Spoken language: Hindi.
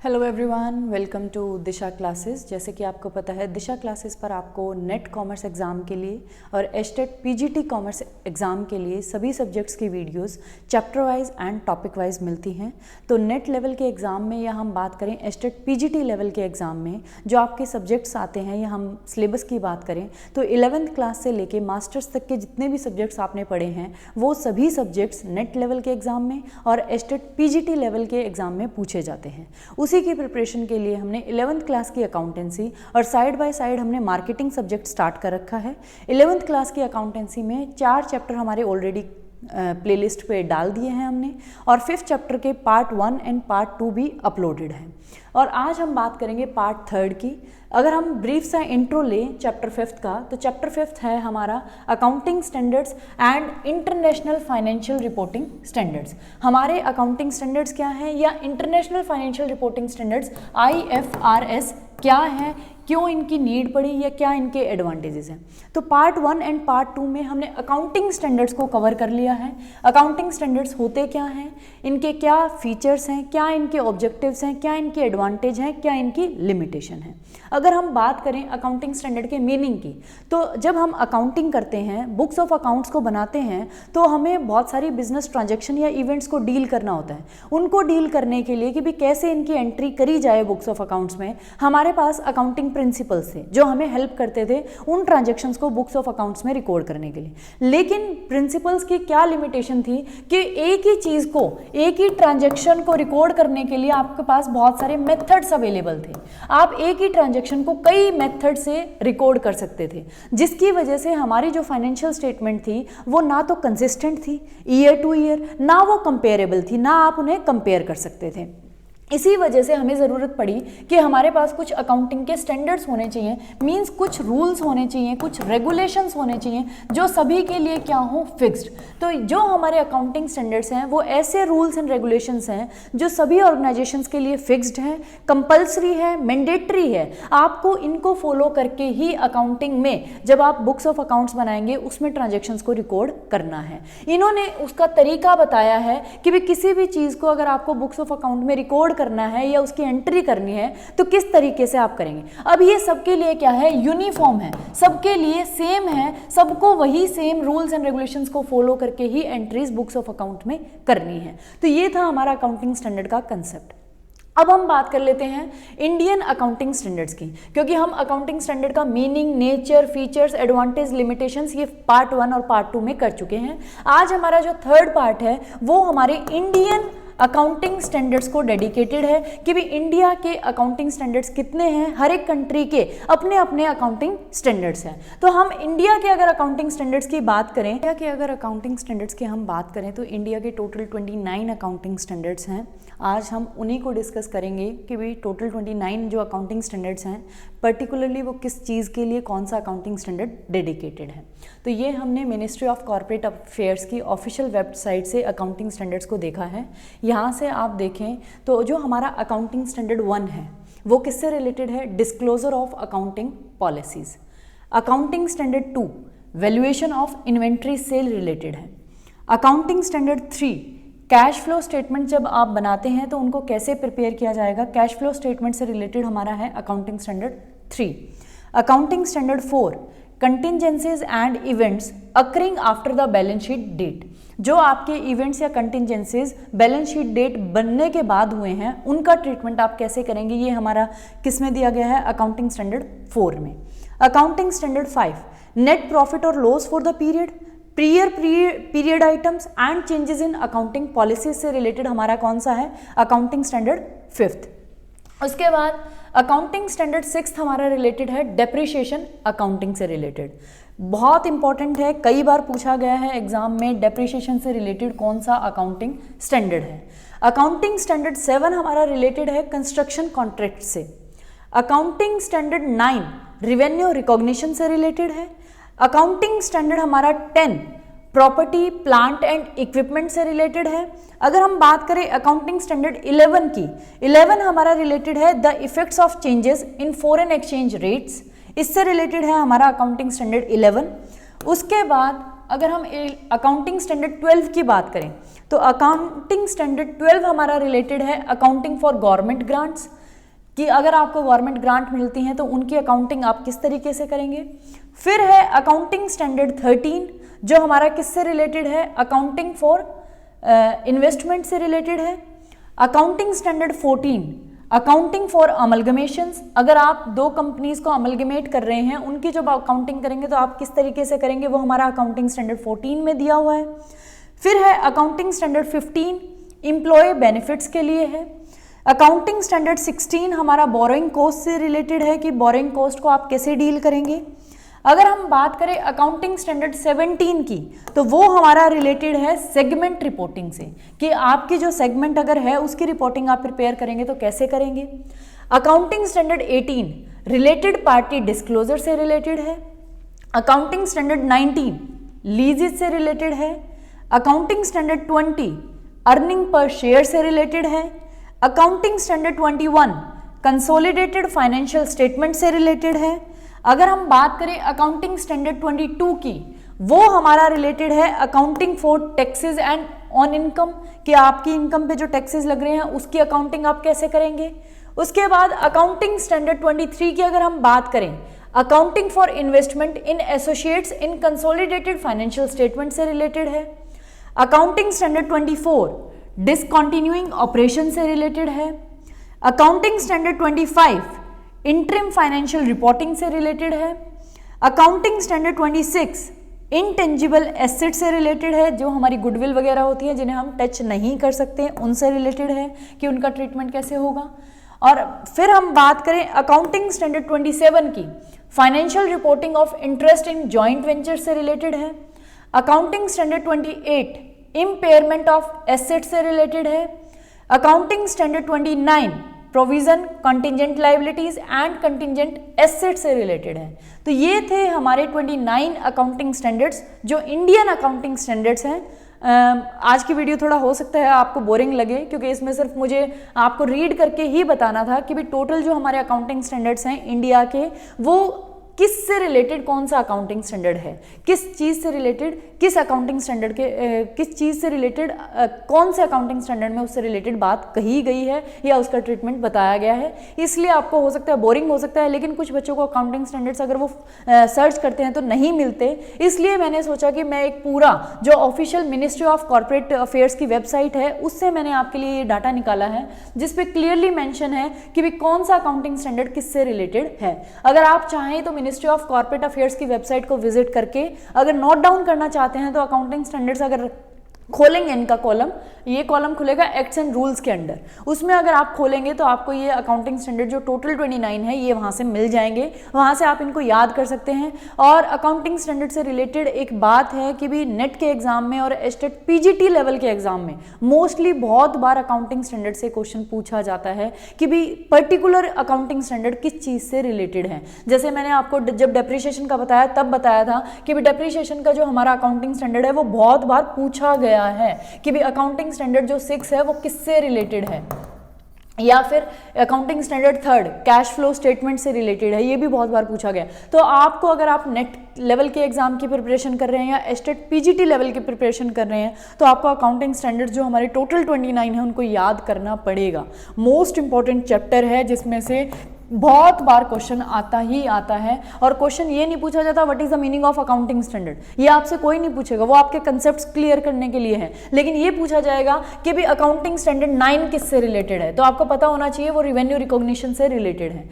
Hello everyone, welcome to Disha classes. जैसे कि आपको पता है, दिशा क्लासेस पर आपको नेट कॉमर्स एग्ज़ाम के लिए और एचटेट पीजीटी कॉमर्स एग्ज़ाम के लिए सभी सब्जेक्ट्स की videos chapter wise and topic wise मिलती हैं। तो नेट लेवल के एग्ज़ाम में या हम बात करें एचटेट पीजीटी लेवल के एग्ज़ाम में जो आपके सब्जेक्ट्स आते हैं या हम सिलेबस की बात करें तो 11th क्लास से लेके मास्टर्स तक के जितने भी सब्जेक्ट्स आपने पढ़े हैं वो सभी सब्जेक्ट्स नेट लेवल के एग्ज़ाम में और एचटेट पीजीटी लेवल के एग्ज़ाम में पूछे जाते हैं। उसी की प्रिपरेशन के लिए हमने 11th क्लास की अकाउंटेंसी और साइड बाय साइड हमने मार्केटिंग सब्जेक्ट स्टार्ट कर रखा है। 11th क्लास की अकाउंटेंसी में 4 चैप्टर हमारे ऑलरेडी प्लेलिस्ट पे डाल दिए हैं हमने और 5th चैप्टर के पार्ट 1 एंड पार्ट 2 भी अपलोडेड हैं। और आज हम बात करेंगे पार्ट 3 की। अगर हम ब्रीफ सा इंट्रो लें चैप्टर 5th का, तो चैप्टर 5th है हमारा accounting standards and international financial reporting standards. हमारे अकाउंटिंग स्टैंडर्ड्स क्या हैं या international financial reporting standards IFRS क्या है, क्यों इनकी नीड पड़ी या क्या इनके एडवांटेजेस हैं। तो पार्ट 1 एंड पार्ट 2 में हमने अकाउंटिंग स्टैंडर्ड्स को कवर कर लिया है। अकाउंटिंग स्टैंडर्ड्स होते क्या हैं, इनके क्या फीचर्स हैं, क्या इनके ऑब्जेक्टिव्स हैं, क्या इनके एडवांटेज हैं, क्या इनकी लिमिटेशन है। अगर हम बात करें अकाउंटिंग स्टैंडर्ड के मीनिंग की, तो जब हम अकाउंटिंग करते हैं, बुक्स ऑफ अकाउंट्स को बनाते हैं, तो हमें बहुत सारी बिजनेस ट्रांजैक्शन या इवेंट्स को डील करना होता है। उनको डील करने के लिए कि भी कैसे इनकी एंट्री करी जाए बुक्स ऑफ अकाउंट्स में, हमारे पास अकाउंटिंग प्रिंसिपल्स थे जो हमें हेल्प करते थे उन ट्रांजैक्शंस को बुक्स ऑफ अकाउंट्स में रिकॉर्ड करने के लिए। लेकिन प्रिंसिपल्स की क्या लिमिटेशन थी कि एक ही चीज़ को, एक ही ट्रांजैक्शन को रिकॉर्ड करने के लिए आपके पास बहुत सारे मेथड्स अवेलेबल थे। आप एक ही ट्रांजैक्शन को कई मेथड से रिकॉर्ड कर सकते थे, जिसकी वजह से हमारी जो फाइनेंशियल स्टेटमेंट थी वो ना तो कंसिस्टेंट थी ईयर टू ईयर, ना वो कंपेरेबल थी, ना आप उन्हें कंपेयर कर सकते थे। इसी वजह से हमें ज़रूरत पड़ी कि हमारे पास कुछ अकाउंटिंग के स्टैंडर्ड्स होने चाहिए, मींस कुछ रूल्स होने चाहिए, कुछ रेगुलेशंस होने चाहिए जो सभी के लिए क्या हो, फिक्स्ड। तो जो हमारे अकाउंटिंग स्टैंडर्ड्स हैं वो ऐसे रूल्स एंड रेगुलेशंस हैं जो सभी ऑर्गेनाइजेशंस के लिए फिक्स्ड हैं, कंपल्सरी है, मैंडेटरी है। आपको इनको फॉलो करके ही अकाउंटिंग में जब आप बुक्स ऑफ अकाउंट्स बनाएंगे उसमें ट्रांजेक्शन्स को रिकॉर्ड करना है। इन्होंने उसका तरीका बताया है कि भी किसी भी चीज़ को अगर आपको बुक्स ऑफ अकाउंट में रिकॉर्ड करना है या उसकी एंट्री करनी है तो किस तरीके से आप करेंगे। अब ये सबके लिए क्या है, यूनिफॉर्म है, सबके लिए सेम है, सबको वही सेम रूल्स एंड रेगुलेशंस को फॉलो करके ही एंट्रीज बुक्स ऑफ अकाउंट में करनी है। तो ये था हमारा अकाउंटिंग स्टैंडर्ड का कंसेप्ट। अब हम बात कर लेते हैं इंडियन अकाउंटिंग स्टैंडर्ड्स की, क्योंकि हम अकाउंटिंग स्टैंडर्ड का meaning, nature, features, advantage, limitations ये पार्ट 1 और पार्ट 2 में कर चुके हैं। आज हमारा जो 3rd पार्ट है वो हमारे इंडियन अकाउंटिंग स्टैंडर्ड्स को डेडिकेटेड है कि भी इंडिया के अकाउंटिंग स्टैंडर्ड्स कितने हैं। हर एक कंट्री के अपने अपने अकाउंटिंग स्टैंडर्ड्स हैं। तो हम इंडिया के अगर अकाउंटिंग स्टैंडर्ड्स की बात करें, इंडिया के अगर अकाउंटिंग स्टैंडर्ड्स की हम बात करें तो इंडिया के टोटल 29 अकाउंटिंग स्टैंडर्ड्स हैं। आज हम उन्हीं को डिस्कस करेंगे कि भाई टोटल 29 जो अकाउंटिंग स्टैंडर्ड्स हैं पर्टिकुलरली वो किस चीज़ के लिए कौन सा अकाउंटिंग स्टैंडर्ड डेडिकेटेड है। तो ये हमने मिनिस्ट्री ऑफ कॉर्पोरेट अफेयर्स की ऑफिशियल वेबसाइट से अकाउंटिंग स्टैंडर्ड्स को देखा है। यहाँ से आप देखें तो जो हमारा अकाउंटिंग स्टैंडर्ड 1 है वो किससे रिलेटेड है, disclosure of accounting policies. Accounting standard 2 valuation of inventory सेल रिलेटेड है। Accounting standard 3 cash flow statement जब आप बनाते हैं तो उनको कैसे प्रिपेयर किया जाएगा, कैश फ्लो स्टेटमेंट से रिलेटेड हमारा है accounting standard 3। Accounting standard 4 contingencies and events occurring after the balance sheet date. जो आपके इवेंट्स या कंटिजेंसीज बैलेंस शीट डेट बनने के बाद हुए हैं उनका ट्रीटमेंट आप कैसे करेंगे, ये हमारा किस में दिया गया है, अकाउंटिंग स्टैंडर्ड 4 में। अकाउंटिंग स्टैंडर्ड 5 नेट प्रॉफिट और loss for the period, period items and changes in accounting policies से रिलेटेड हमारा कौन सा है, अकाउंटिंग स्टैंडर्ड 5th। उसके बाद अकाउंटिंग स्टैंडर्ड 6th हमारा रिलेटेड है डेप्रिसिएशन अकाउंटिंग से रिलेटेड। बहुत इंपॉर्टेंट है, कई बार पूछा गया है एग्जाम में डेप्रिसिएशन से रिलेटेड कौन सा अकाउंटिंग स्टैंडर्ड है। अकाउंटिंग स्टैंडर्ड 7 हमारा रिलेटेड है कंस्ट्रक्शन कॉन्ट्रैक्ट से। अकाउंटिंग स्टैंडर्ड 9 रिवेन्यू रिकॉग्निशन से रिलेटेड है। अकाउंटिंग स्टैंडर्ड हमारा 10 प्रॉपर्टी प्लांट एंड इक्विपमेंट से रिलेटेड है। अगर हम बात करें अकाउंटिंग स्टैंडर्ड 11 की, 11 हमारा रिलेटेड है the effects of changes in foreign exchange rates, इससे रिलेटेड है हमारा अकाउंटिंग स्टैंडर्ड 11। उसके बाद अगर हम अकाउंटिंग स्टैंडर्ड 12 की बात करें तो अकाउंटिंग स्टैंडर्ड 12 हमारा रिलेटेड है अकाउंटिंग फॉर गवर्नमेंट ग्रांट्स, कि अगर आपको गवर्नमेंट ग्रांट मिलती हैं तो उनकी अकाउंटिंग आप किस तरीके से करेंगे। फिर है अकाउंटिंग स्टैंडर्ड 13 जो हमारा किससे रिलेटेड है, अकाउंटिंग फॉर इन्वेस्टमेंट से रिलेटेड है। अकाउंटिंग स्टैंडर्ड 14 अकाउंटिंग फॉर अमलगमेशंस, अगर आप दो कंपनीज को अमलगमेट कर रहे हैं उनकी जब अकाउंटिंग करेंगे तो आप किस तरीके से करेंगे, वो हमारा अकाउंटिंग स्टैंडर्ड 14 में दिया हुआ है। फिर है अकाउंटिंग स्टैंडर्ड 15 एम्प्लॉय बेनिफिट्स के लिए है। अकाउंटिंग स्टैंडर्ड 16 हमारा बोरोइंग कॉस्ट से रिलेटेड है कि बोरोइंग कॉस्ट को आप कैसे डील करेंगे। अगर हम बात करें अकाउंटिंग स्टैंडर्ड 17 की तो वो हमारा रिलेटेड है सेगमेंट रिपोर्टिंग से, कि आपकी जो सेगमेंट अगर है उसकी रिपोर्टिंग आप प्रिपेयर करेंगे तो कैसे करेंगे। Accounting standard 18 related party disclosure से रिलेटेड है। अकाउंटिंग स्टैंडर्ड 19 लीजेस से रिलेटेड है। Accounting standard 20 earning per share से रिलेटेड है। Accounting standard 21 consolidated financial statement से रिलेटेड है। अगर हम बात करें अकाउंटिंग स्टैंडर्ड 22 की, वो हमारा रिलेटेड है accounting for taxes and on income, कि आपकी इनकम पे जो टैक्सेस लग रहे हैं उसकी अकाउंटिंग आप कैसे करेंगे। उसके बाद अकाउंटिंग स्टैंडर्ड 23 की अगर हम बात करें, accounting for investment in associates in consolidated financial statement से रिलेटेड है। अकाउंटिंग स्टैंडर्ड 24 डिसकंटिन्यूइंग ऑपरेशन से रिलेटेड है। Accounting standard 25 interim financial reporting से रिलेटेड है। अकाउंटिंग स्टैंडर्ड 26 इंटेंजिबल एसेट से रिलेटेड है, जो हमारी गुडविल वगैरह होती है जिन्हें हम टच नहीं कर सकते उनसे रिलेटेड है कि उनका ट्रीटमेंट कैसे होगा। और फिर हम बात करें अकाउंटिंग स्टैंडर्ड 27 की, financial reporting of interest in joint venture से रिलेटेड है। Accounting standard 28 impairment of asset से रिलेटेड है। Accounting standard 29 provision contingent liabilities and contingent asset से रिलेटेड है। तो ये थे हमारे 29 अकाउंटिंग स्टैंडर्ड्स जो इंडियन अकाउंटिंग स्टैंडर्ड्स हैं। आज की वीडियो थोड़ा हो सकता है आपको बोरिंग लगे, क्योंकि इसमें सिर्फ मुझे आपको रीड करके ही बताना था कि भी टोटल जो हमारे अकाउंटिंग स्टैंडर्ड्स हैं इंडिया के, वो किस से रिलेटेड कौन सा अकाउंटिंग स्टैंडर्ड है, किस चीज़ से रिलेटेड, किस अकाउंटिंग स्टैंडर्ड के किस चीज़ से रिलेटेड कौन से अकाउंटिंग स्टैंडर्ड में उससे रिलेटेड बात कही गई है या उसका ट्रीटमेंट बताया गया है। इसलिए आपको हो सकता है बोरिंग हो सकता है, लेकिन कुछ बच्चों को अकाउंटिंग स्टैंडर्ड्स अगर वो सर्च करते हैं तो नहीं मिलते। इसलिए मैंने सोचा कि मैं एक पूरा जो official ministry of corporate affairs की वेबसाइट है उससे मैंने आपके लिए ये डाटा निकाला है, जिसपे क्लियरली मेंशन है कि भी कौन सा अकाउंटिंग स्टैंडर्ड किससे रिलेटेड है। अगर आप चाहें तो मिनिस्ट्री ऑफ कॉर्पोरेट अफेयर्स की वेबसाइट को विजिट करके अगर नोट डाउन करना चाहते हैं तो अकाउंटिंग स्टैंडर्ड्स अगर खोलेंगे, इनका कॉलम, ये कॉलम खुलेगा एक्ट्स एंड रूल्स के अंडर, उसमें अगर आप खोलेंगे तो आपको ये अकाउंटिंग स्टैंडर्ड जो टोटल 29 है ये वहाँ से मिल जाएंगे, वहाँ से आप इनको याद कर सकते हैं। और अकाउंटिंग स्टैंडर्ड से रिलेटेड एक बात है कि भी नेट के एग्जाम में और एस्टेट पीजीटी लेवल के एग्जाम में मोस्टली बहुत बार अकाउंटिंग स्टैंडर्ड से क्वेश्चन पूछा जाता है कि भी पर्टिकुलर अकाउंटिंग स्टैंडर्ड किस चीज़ से रिलेटेड है। जैसे मैंने आपको जब डेप्रिसिएशन का बताया तब बताया था कि भी डेप्रिसिएशन का जो हमारा अकाउंटिंग स्टैंडर्ड है वो बहुत बार पूछा गया है कि भी अकाउंटिंग स्टैंडर्ड जो 6 है वो किससे रिलेटेड है, या फिर accounting standard 3 cash flow statement से रिलेटेड है, ये भी बहुत बार पूछा गया। तो आपको अगर आप नेट लेवल के एग्जाम की प्रिपरेशन कर रहे हैं या एस्टेट पीजीटी लेवल की प्रिपरेशन कर रहे हैं तो आपको अकाउंटिंग स्टैंडर्ड जो हमारे टोटल 29 है उनको याद करना पड़ेगा। मोस्ट इंपॉर्टेंट चैप्टर है जिसमें से बहुत बार क्वेश्चन आता ही आता है। और क्वेश्चन ये नहीं पूछा जाता what is the meaning of accounting standard, ये आपसे कोई नहीं पूछेगा, वो आपके कंसेप्ट्स क्लियर करने के लिए है। लेकिन ये पूछा जाएगा कि भी अकाउंटिंग स्टैंडर्ड 9 किससे रिलेटेड है, तो आपको पता होना चाहिए वो रेवेन्यू रिकॉग्निशन से रिलेटेड है।